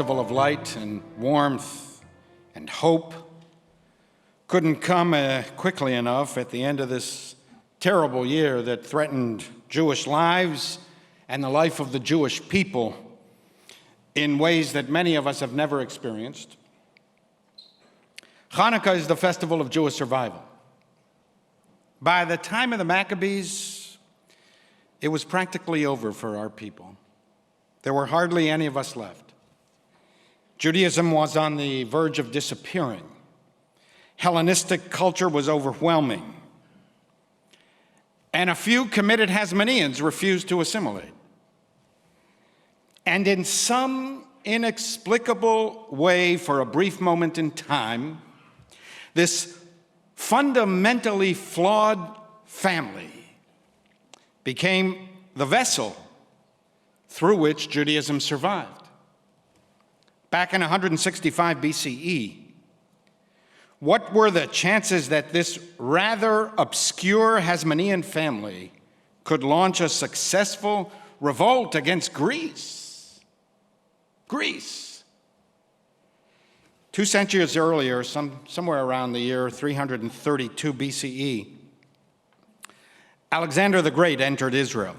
festival of light and warmth and hope couldn't come quickly enough at the end of this terrible year that threatened Jewish lives and the life of the Jewish people in ways that many of us have never experienced. Chanukah is the festival of Jewish survival. By the time of the Maccabees, it was practically over for our people. There were hardly any of us left. Judaism was on the verge of disappearing. Hellenistic culture was overwhelming. And a few committed Hasmoneans refused to assimilate. And in some inexplicable way, for a brief moment in time, this fundamentally flawed family became the vessel through which Judaism survived. Back in 165 BCE, what were the chances that this rather obscure Hasmonean family could launch a successful revolt against Greece? Greece. 2 centuries earlier, somewhere around the year 332 BCE, Alexander the Great entered Israel.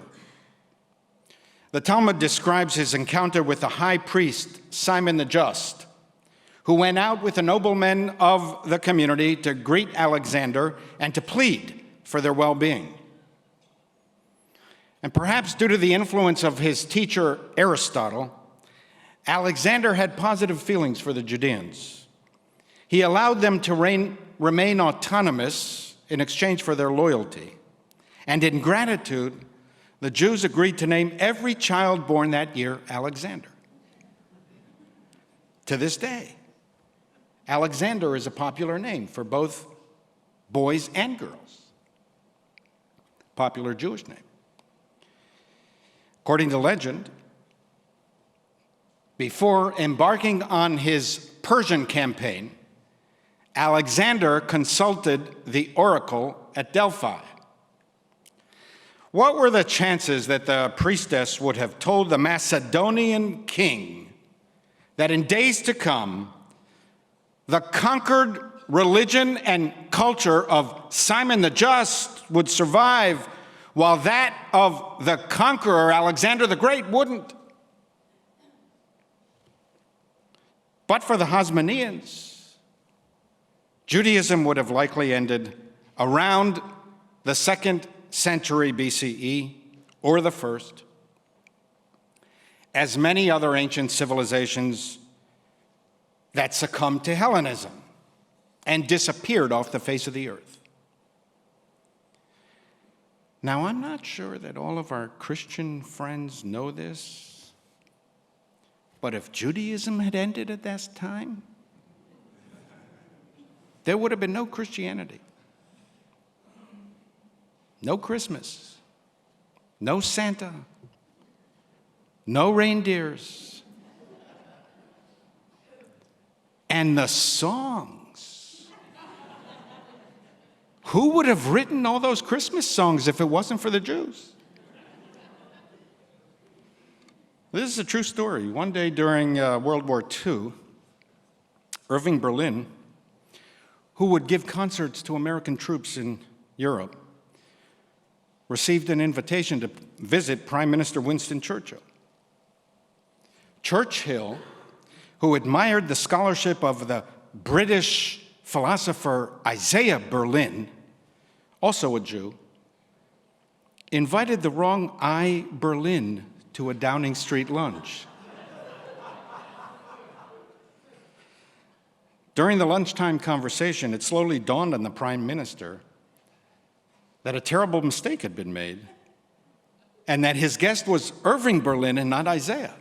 The Talmud describes his encounter with the high priest, Simon the Just, who went out with the noblemen of the community to greet Alexander and to plead for their well-being. And perhaps due to the influence of his teacher Aristotle, Alexander had positive feelings for the Judeans. He allowed them to remain autonomous in exchange for their loyalty. And in gratitude, the Jews agreed to name every child born that year Alexander. To this day, Alexander is a popular name for both boys and girls. Popular Jewish name. According to legend, before embarking on his Persian campaign, Alexander consulted the oracle at Delphi. What were the chances that the priestess would have told the Macedonian king that in days to come, the conquered religion and culture of Simon the Just would survive, while that of the conqueror, Alexander the Great, wouldn't? But for the Hasmoneans, Judaism would have likely ended around the 2nd century BCE, or the 1st, as many other ancient civilizations that succumbed to Hellenism and disappeared off the face of the earth. Now, I'm not sure that all of our Christian friends know this, but if Judaism had ended at that time, there would have been no Christianity. No Christmas, no Santa, no reindeers. And the songs. Who would have written all those Christmas songs if it wasn't for the Jews? This is a true story. One day during World War II, Irving Berlin, who would give concerts to American troops in Europe, received an invitation to visit Prime Minister Winston Churchill. Churchill, who admired the scholarship of the British philosopher Isaiah Berlin, also a Jew, invited the wrong I. Berlin to a Downing Street lunch. During the lunchtime conversation, it slowly dawned on the Prime Minister that a terrible mistake had been made, and that his guest was Irving Berlin and not Isaiah.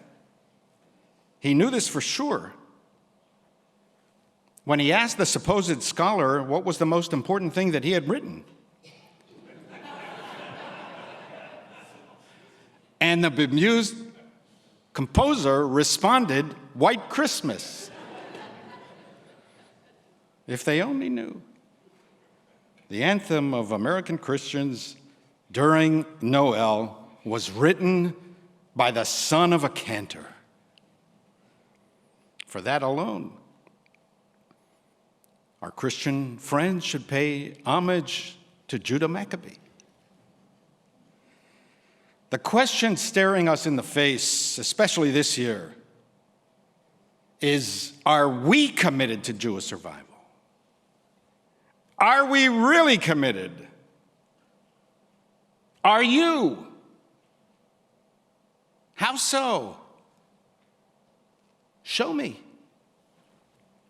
He knew this for sure. When he asked the supposed scholar what was the most important thing that he had written, and the bemused composer responded, "White Christmas." If they only knew. The anthem of American Christians during Noel was written by the son of a cantor. for that alone. Our Christian friends should pay homage to Judah Maccabee. The question staring us in the face, especially this year, is, are we committed to Jewish survival? Are we really committed? Are you? How so? Show me.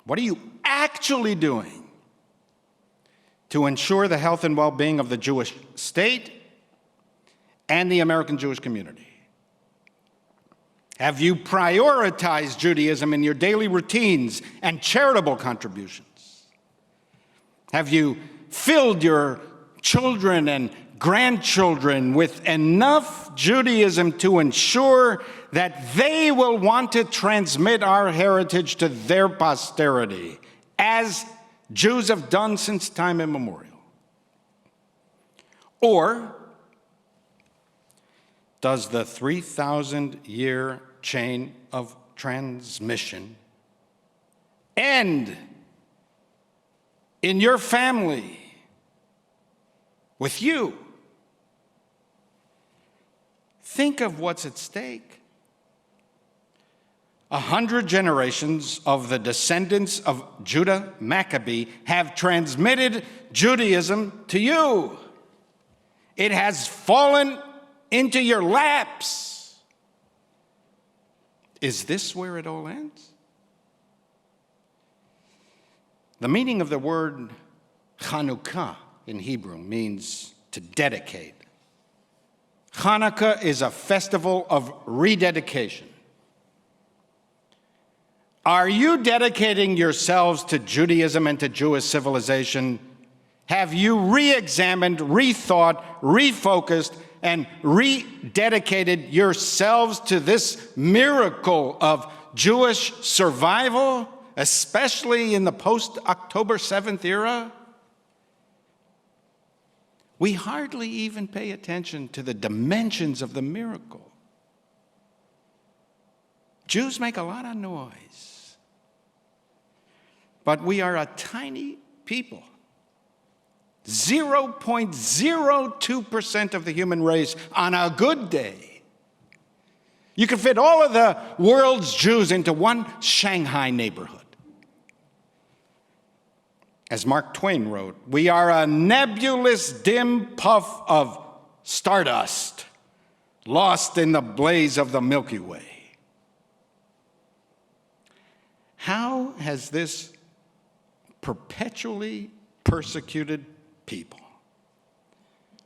What are you actually doing to ensure the health and well-being of the Jewish state and the American Jewish community? Have you prioritized Judaism in your daily routines and charitable contributions? Have you filled your children and grandchildren with enough Judaism to ensure that they will want to transmit our heritage to their posterity, as Jews have done since time immemorial? Or does the 3,000-year chain of transmission end in your family with you? Think of what's at stake. 100 generations of the descendants of Judah Maccabee have transmitted Judaism to you. It has fallen into your laps. Is this where it all ends? The meaning of the word Chanukah in Hebrew means to dedicate. Chanukah is a festival of rededication. Are you dedicating yourselves to Judaism and to Jewish civilization? Have you re-examined, rethought, refocused, and rededicated yourselves to this miracle of Jewish survival, especially in the post-October 7th era? We hardly even pay attention to the dimensions of the miracle. Jews make a lot of noise, but we are a tiny people. 0.02% of the human race on a good day. You can fit all of the world's Jews into one Shanghai neighborhood. As Mark Twain wrote, we are a nebulous dim puff of stardust lost in the blaze of the Milky Way. How has this perpetually persecuted people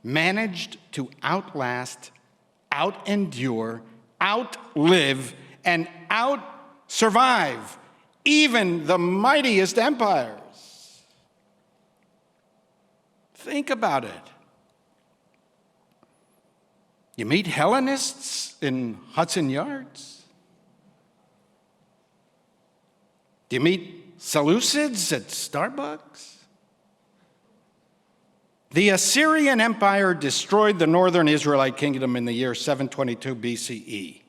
managed to outlast, out-endure, outlive, and out-survive even the mightiest empires? Think about it. You meet Hellenists in Hudson Yards? Do you meet Seleucids at Starbucks? The Assyrian Empire destroyed the northern Israelite kingdom in the year 722 BCE.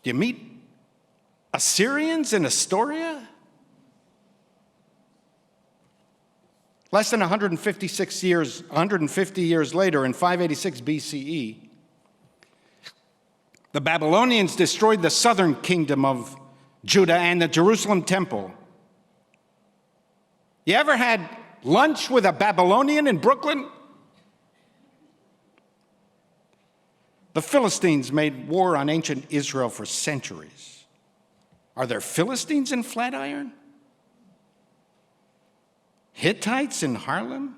Do you meet Assyrians in Astoria? Less than 150 years later, in 586 BCE, the Babylonians destroyed the southern kingdom of Judah and the Jerusalem temple. You ever had lunch with a Babylonian in Brooklyn? The Philistines made war on ancient Israel for centuries. Are there Philistines in Flatiron? Hittites in Harlem?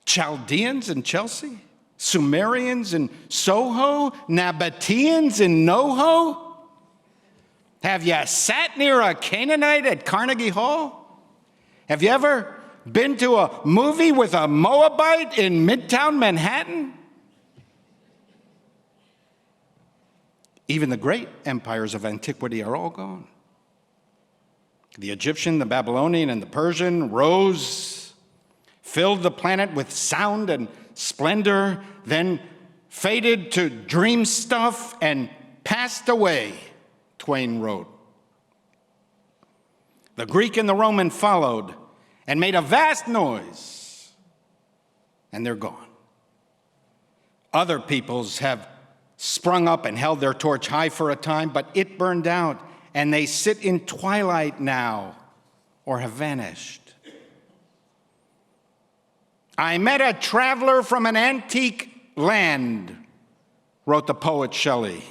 Chaldeans in Chelsea? Sumerians in Soho? Nabateans in NoHo? Have you sat near a Canaanite at Carnegie Hall? Have you ever been to a movie with a Moabite in Midtown Manhattan? Even the great empires of antiquity are all gone. The Egyptian, the Babylonian, and the Persian rose, filled the planet with sound and splendor, then faded to dream stuff and passed away. Twain wrote. The Greek and the Roman followed and made a vast noise, and they're gone. Other peoples have sprung up and held their torch high for a time, but it burned out, and they sit in twilight now or have vanished. I met a traveler from an antique land, wrote the poet Shelley,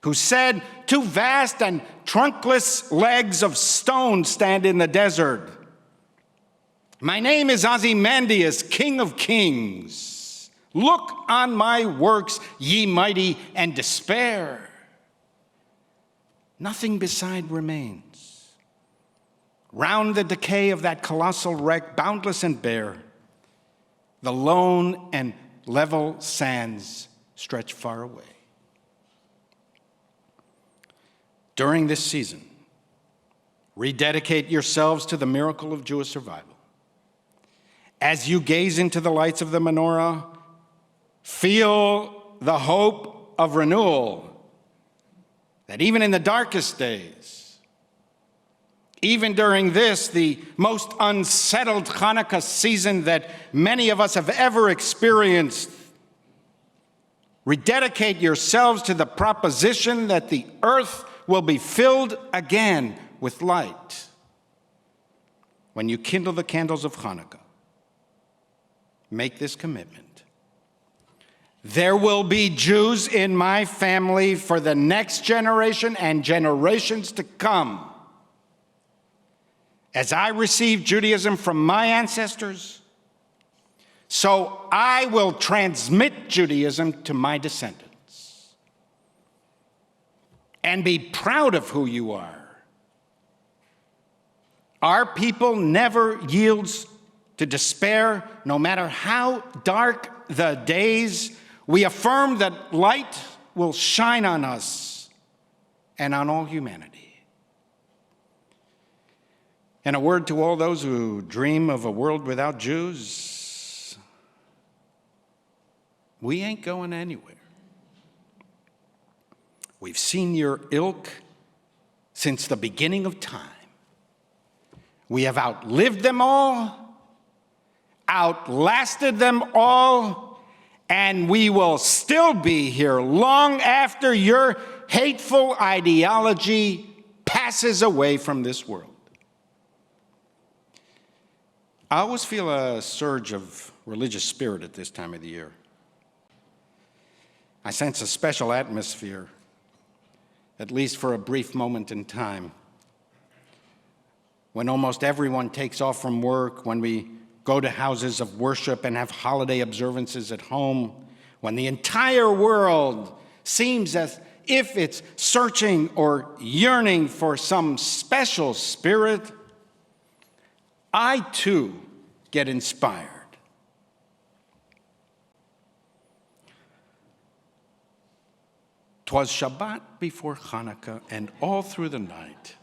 who said, 2 vast and trunkless legs of stone stand in the desert. My name is Ozymandias, King of Kings. Look on my works, ye mighty, and despair. Nothing beside remains. Round the decay of that colossal wreck, boundless and bare, the lone and level sands stretch far away. During this season, rededicate yourselves to the miracle of Jewish survival. As you gaze into the lights of the menorah, feel the hope of renewal, that even in the darkest days, even during this, the most unsettled Chanukah season that many of us have ever experienced, rededicate yourselves to the proposition that the earth will be filled again with light. When you kindle the candles of Chanukah, make this commitment. There will be Jews in my family for the next generation and generations to come. As I received Judaism from my ancestors, so I will transmit Judaism to my descendants. And be proud of who you are. Our people never yields to despair, no matter how dark the days. We affirm that light will shine on us and on all humanity. And a word to all those who dream of a world without Jews: we ain't going anywhere. We've seen your ilk since the beginning of time. We have outlived them all, outlasted them all, and we will still be here long after your hateful ideology passes away from this world. I always feel a surge of religious spirit at this time of the year. I sense a special atmosphere, at least for a brief moment in time, when almost everyone takes off from work, when we go to houses of worship and have holiday observances at home, when the entire world seems as if it's searching or yearning for some special spirit, I too get inspired. 'Twas Shabbat before Chanukah, and all through the night,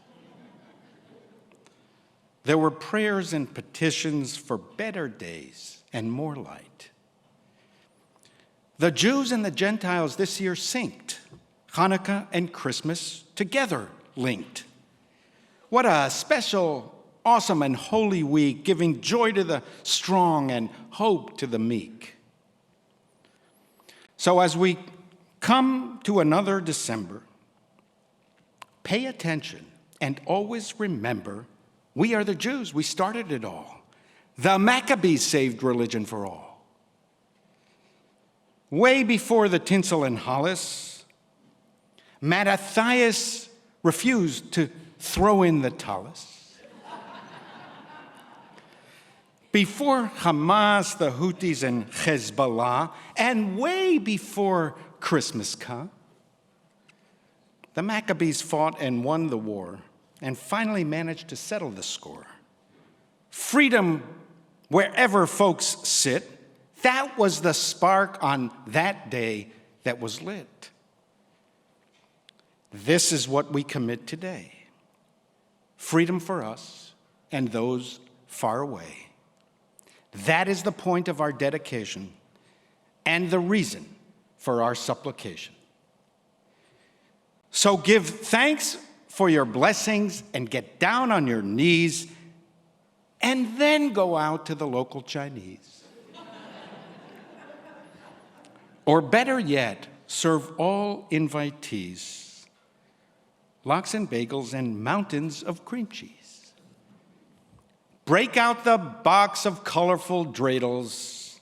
there were prayers and petitions for better days and more light. The Jews and the Gentiles this year synced, Chanukah and Christmas together linked. What a special, awesome, and holy week, giving joy to the strong and hope to the meek. So as we come to another December, pay attention and always remember, we are the Jews. We started it all. The Maccabees saved religion for all. Way before the tinsel and hollis, Mattathias refused to throw in the tallis. Before Hamas, the Houthis, and Hezbollah, and way before Christmas-Ka, the Maccabees fought and won the war and finally managed to settle the score. Freedom wherever folks sit, that was the spark on that day that was lit. This is what we commit today. Freedom for us and those far away. That is the point of our dedication and the reason for our supplication. So give thanks for your blessings and get down on your knees and then go out to the local Chinese. Or better yet, serve all invitees lox and bagels and mountains of cream cheese. Break out the box of colorful dreidels.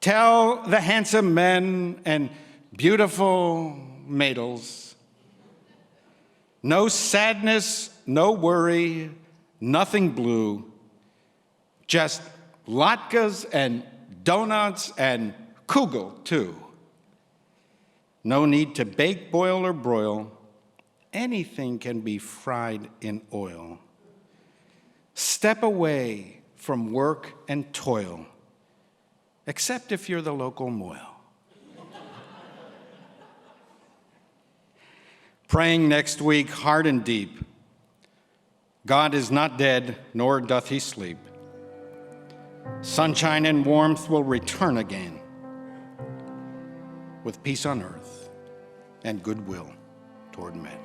Tell the handsome men and beautiful maidels, no sadness, no worry, nothing blue, just latkes and donuts and kugel, too. No need to bake, boil, or broil. Anything can be fried in oil. Step away from work and toil, except if you're the local moil. Praying next week hard and deep. God is not dead, nor doth he sleep. Sunshine and warmth will return again, with peace on earth and goodwill toward men.